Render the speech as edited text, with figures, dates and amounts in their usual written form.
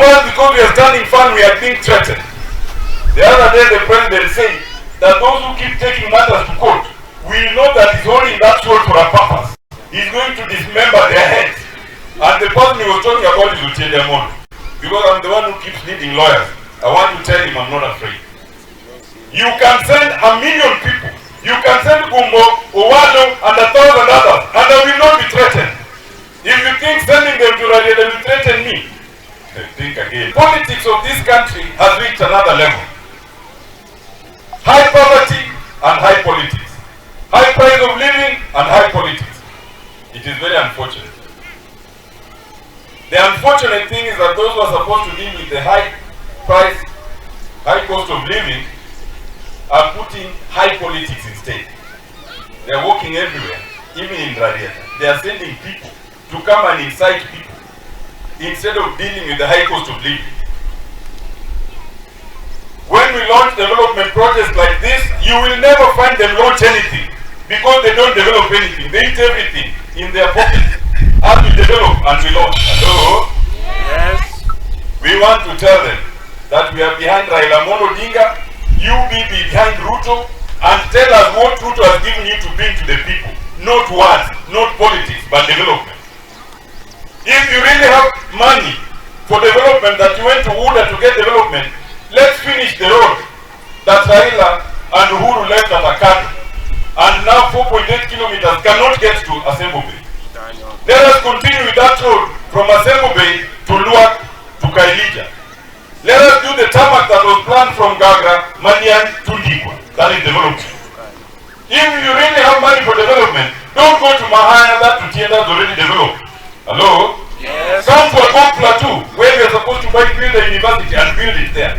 of us, because we are standing firm, we are being threatened. The other day the president said that those who keep taking matters to court will know that he's holding that sword for a purpose. He's going to dismember their heads. And the person he was talking about is Otiende, because I'm the one who keeps needing lawyers. I want to tell him I'm not afraid. You can send 1 million people. You can send Gumbo, Owalo, and 1,000 others, and I will not be threatened. If you think sending them to Urari, they will threaten me. Think again. Politics of this country has reached another level. High poverty and high politics. High price of living and high politics. It is very unfortunate. The unfortunate thing is that those who are supposed to deal with the high price, high cost of living are putting high politics instead. They are working everywhere, even in Radiata. They are sending people to come and incite people instead of dealing with the high cost of living. When we launch development projects like this, you will never find them launch anything because they don't develop anything. They eat everything in their pockets as we develop and we launch. Hello? Yes. We want to tell them that we are behind Raila Amolo Odinga, you be behind Ruto, and tell us what Ruto has given you to bring to the people. Not words, not politics, but development. If you really have money for development that you went to Uda to get development, let's finish the road that Raila and Uhuru left at Akiaria, and now 4.8 kilometers cannot get to Asembo Bay. Let us continue with that road from Asembo Bay to Luak to Kailija. Let us do the tarmac that was planned from Gagra, Manian to Ndikwa. That is development. If you really have money for development, don't go to Mahaya, that Otiende has already developed. Hello? Yes. Come to a Plateau, where we are supposed to build a university and build it there.